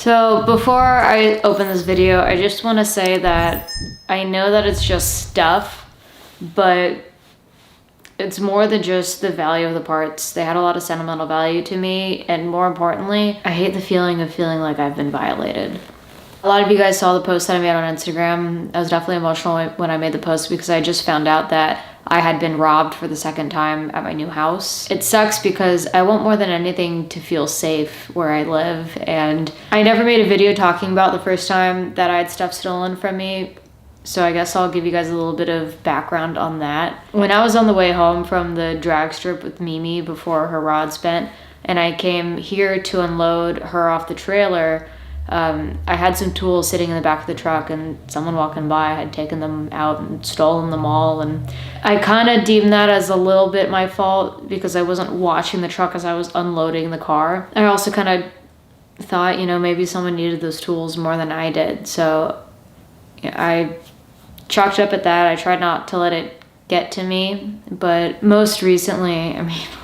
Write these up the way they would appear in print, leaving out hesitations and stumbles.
So before I open this video, I just want to say that I know that it's just stuff, but it's more than just the value of the parts. They had a lot of sentimental value to me, and more importantly, I hate the feeling of feeling like I've been violated. A lot of you guys saw the post that I made on Instagram. I was definitely emotional when I made the post because I just found out that I had been robbed for the second time at my new house. It sucks because I want more than anything to feel safe where I live, and I never made a video talking about the first time that I had stuff stolen from me. So I guess I'll give you guys a little bit of background on that. When I was on the way home from the drag strip with Mimi before her rod's bent, and I came here to unload her off the trailer, I had some tools sitting in the back of the truck, and someone walking by had taken them out and stolen them all. And I kind of deemed that as a little bit my fault because I wasn't watching the truck as I was unloading the car. I also kind of thought, maybe someone needed those tools more than I did. So I chalked up at that. I tried not to let it get to me. But most recently,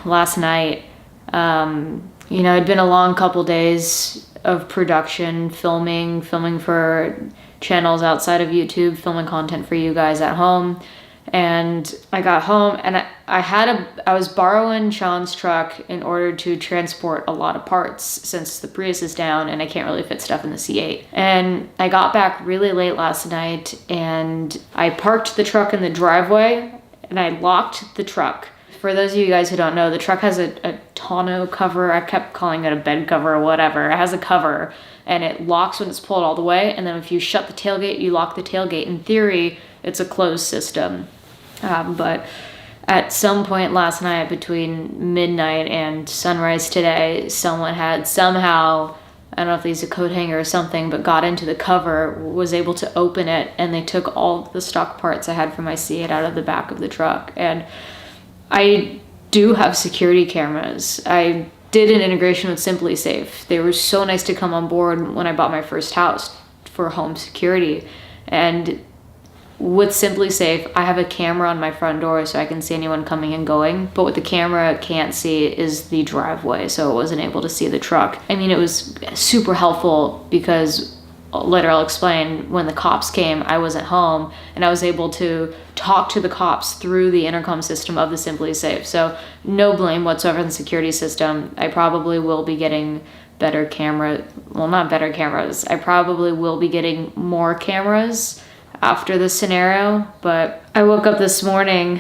last night, it'd been a long couple days of production, filming for channels outside of YouTube, filming content for you guys at home. And I got home and I was borrowing Sean's truck in order to transport a lot of parts since the Prius is down and I can't really fit stuff in the C8. And I got back really late last night and I parked the truck in the driveway and I locked the truck. For those of you guys who don't know, the truck has a tonneau cover. I kept calling it a bed cover or whatever. It has a cover and it locks when it's pulled all the way. And then if you shut the tailgate, you lock the tailgate. In theory, it's a closed system. But at some point last night between midnight and sunrise today, someone had somehow, I don't know if they used a coat hanger or something, but got into the cover, was able to open it, and they took all the stock parts I had for my C8 out of the back of the truck. And I do have security cameras. I did an integration with Simply Safe. They were so nice to come on board when I bought my first house for home security. And with Simply Safe, I have a camera on my front door so I can see anyone coming and going. But what the camera can't see is the driveway, so it wasn't able to see the truck. It was super helpful because later I'll explain, when the cops came, I wasn't home and I was able to talk to the cops through the intercom system of the Simply Safe. So no blame whatsoever in the security system. I probably will be getting better camera, well, not better cameras. I probably will be getting more cameras after this scenario. But I woke up this morning,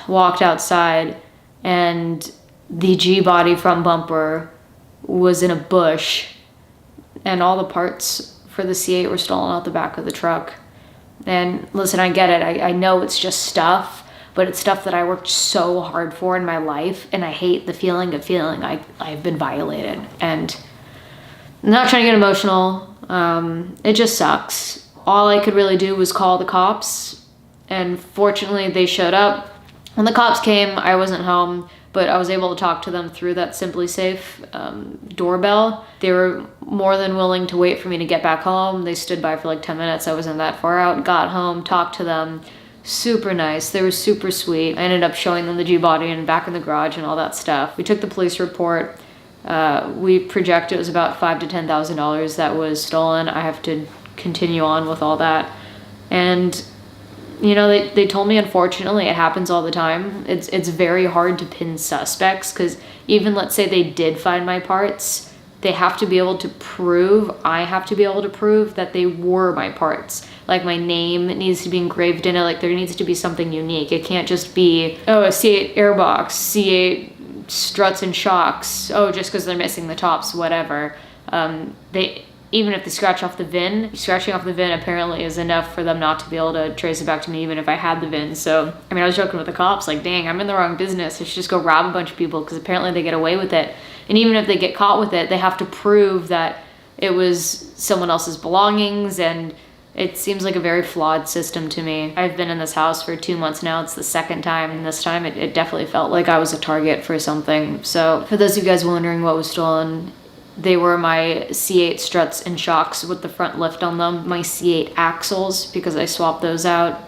walked outside, and the G-body front bumper was in a bush and all the parts for the C8 were stolen out the back of the truck. And listen, I get it. I know it's just stuff, but it's stuff that I worked so hard for in my life, and I hate the feeling of feeling I've been violated. And I'm not trying to get emotional. It just sucks. All I could really do was call the cops, and fortunately they showed up. When the cops came, I wasn't home, but I was able to talk to them through that Simply Safe doorbell. They were more than willing to wait for me to get back home. They stood by for like 10 minutes. I wasn't that far out. Got home, talked to them. Super nice. They were super sweet. I ended up showing them the G-body and back in the garage and all that stuff. We took the police report. We projected it was about $5,000 to $10,000 that was stolen. I have to continue on with all that. And they told me, unfortunately, it happens all the time. It's very hard to pin suspects because even let's say they did find my parts, they have to be able to prove, I have to be able to prove that they were my parts. Like my name needs to be engraved in it. Like there needs to be something unique. It can't just be, oh, a C8 airbox, C8 struts and shocks. Oh, just because they're missing the tops, whatever. Even if they scratch off the VIN, scratching off the VIN apparently is enough for them not to be able to trace it back to me, even if I had the VIN. So, I was joking with the cops, like, dang, I'm in the wrong business. I should just go rob a bunch of people because apparently they get away with it. And even if they get caught with it, they have to prove that it was someone else's belongings, and it seems like a very flawed system to me. I've been in this house for 2 months now. It's the second time, and this time it definitely felt like I was a target for something. So, for those of you guys wondering what was stolen, they were my C8 struts and shocks with the front lift on them, my C8 axles because I swapped those out,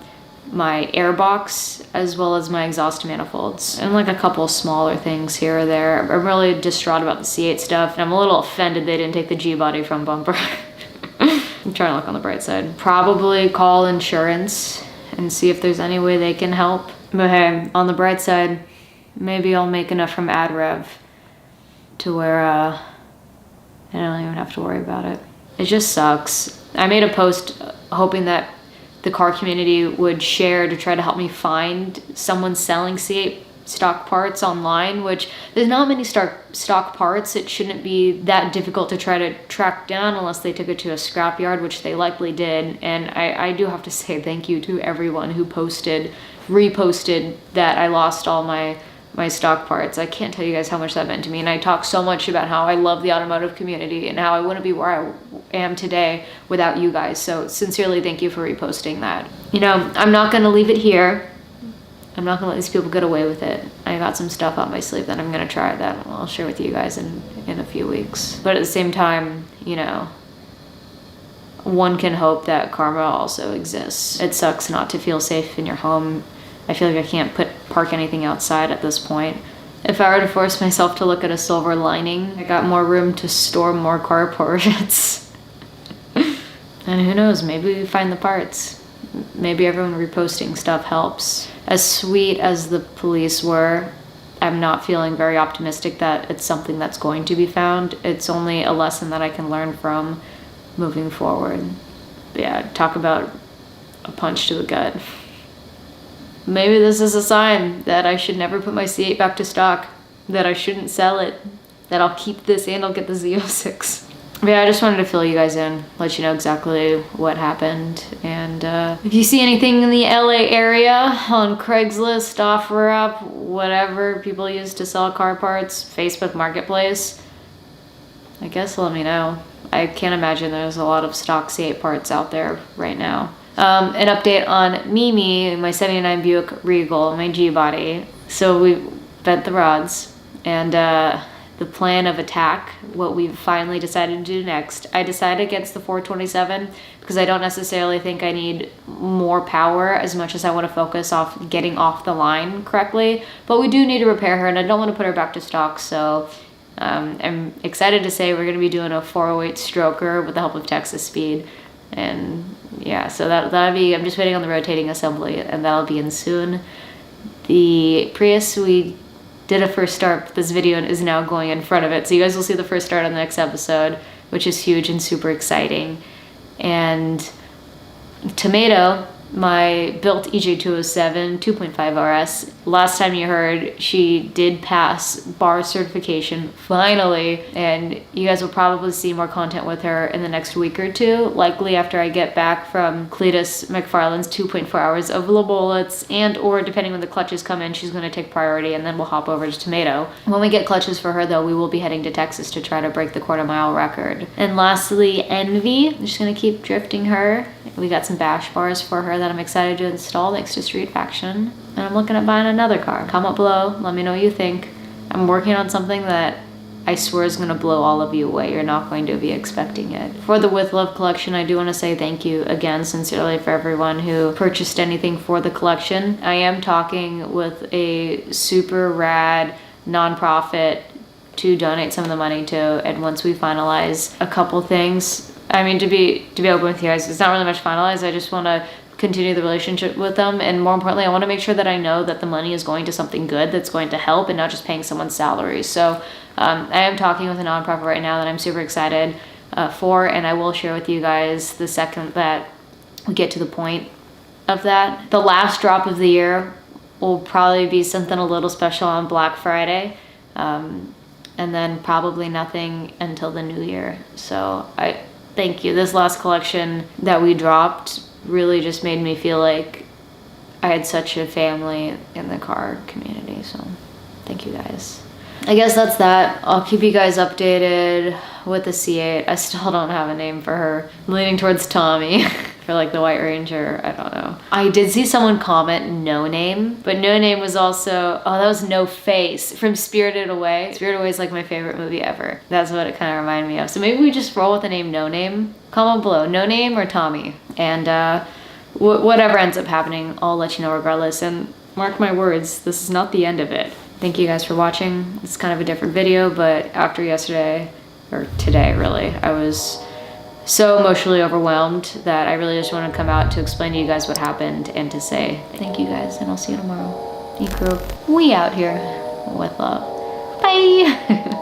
my air box, as well as my exhaust manifolds, and like a couple smaller things here or there. I'm really distraught about the C8 stuff, and I'm a little offended they didn't take the G-body from bumper. I'm trying to look on the bright side. Probably call insurance and see if there's any way they can help. But hey, on the bright side, maybe I'll make enough from AdRev to where I don't even have to worry about it. It just sucks. I made a post hoping that the car community would share to try to help me find someone selling C8 stock parts online, which there's not many stock parts. It shouldn't be that difficult to try to track down unless they took it to a scrapyard, which they likely did. And I do have to say thank you to everyone who reposted that I lost all my stock parts. I can't tell you guys how much that meant to me. And I talk so much about how I love the automotive community and how I wouldn't be where I am today without you guys. So sincerely, thank you for reposting that. You know, I'm not going to leave it here. I'm not gonna let these people get away with it. I got some stuff up my sleeve that I'm gonna try that I'll share with you guys in a few weeks. But at the same time, you know, one can hope that karma also exists. It sucks not to feel safe in your home. I feel like I can't park anything outside at this point. If I were to force myself to look at a silver lining, I got more room to store more car parts. And who knows, maybe we find the parts. Maybe everyone reposting stuff helps. As sweet as the police were, I'm not feeling very optimistic that it's something that's going to be found. It's only a lesson that I can learn from moving forward. But yeah, talk about a punch to the gut. Maybe this is a sign that I should never put my C8 back to stock, that I shouldn't sell it, that I'll keep this and I'll get the Z06. But yeah, I just wanted to fill you guys in, let you know exactly what happened. And if you see anything in the LA area on Craigslist, OfferUp, whatever people use to sell car parts, Facebook Marketplace, I guess let me know. I can't imagine there's a lot of stock C8 parts out there right now. An update on Mimi, my 79 Buick Regal, my G-body. So we bent the rods, and the plan of attack, what we've finally decided to do next. I decided against the 427 because I don't necessarily think I need more power as much as I want to focus off getting off the line correctly. But we do need to repair her, and I don't want to put her back to stock, so I'm excited to say we're going to be doing a 408 stroker with the help of Texas Speed. And yeah, so that'll be, I'm just waiting on the rotating assembly, and that'll be in soon. The Prius, we did a first start. This video is now going in front of it, so you guys will see the first start on the next episode, which is huge and super exciting. And Tomato, my built EJ207 2.5 RS, last time you heard, she did pass bar certification finally, and you guys will probably see more content with her in the next week or two, likely after I get back from Cletus McFarland's 2.4 hours of low bullets, and or depending when the clutches come in, she's going to take priority, and then we'll hop over to Tomato. When we get clutches for her though, we will be heading to Texas to try to break the quarter-mile record. And lastly, Envy, I'm just going to keep drifting her. We got some bash bars for her that I'm excited to install thanks to Street Faction. And I'm looking at buying another car. Comment below, let me know what you think. I'm working on something that I swear is going to blow all of you away. You're not going to be expecting it. For the With Love collection, I do want to say thank you again sincerely for everyone who purchased anything for the collection. I am talking with a super rad nonprofit to donate some of the money to, and once we finalize a couple things, I mean, to be open with you guys, it's not really much finalized. I just want to continue the relationship with them, and more importantly, I want to make sure that I know that the money is going to something good that's going to help and not just paying someone's salary. So I am talking with a nonprofit right now that I'm super excited for, and I will share with you guys the second that we get to the point of that. The last drop of the year will probably be something a little special on Black Friday, and then probably nothing until the new year. So thank you. This last collection that we dropped really just made me feel like I had such a family in the car community. So thank you guys. I guess that's that. I'll keep you guys updated with the C8. I still don't have a name for her. I'm leaning towards Tommy for like the White Ranger. I don't know. I did see someone comment no name, but no name was also, oh, that was No Face from Spirited Away. Spirited Away is like my favorite movie ever. That's what it kind of reminded me of. So maybe we just roll with the name No Name. Comment below, No Name or Tommy. And whatever ends up happening, I'll let you know regardless. And mark my words, this is not the end of it. Thank you guys for watching. It's kind of a different video, but after yesterday, or today really, I was so emotionally overwhelmed that I really just want to come out to explain to you guys what happened and to say thank you guys, and I'll see you tomorrow. E-Crew, we out here with love. Bye.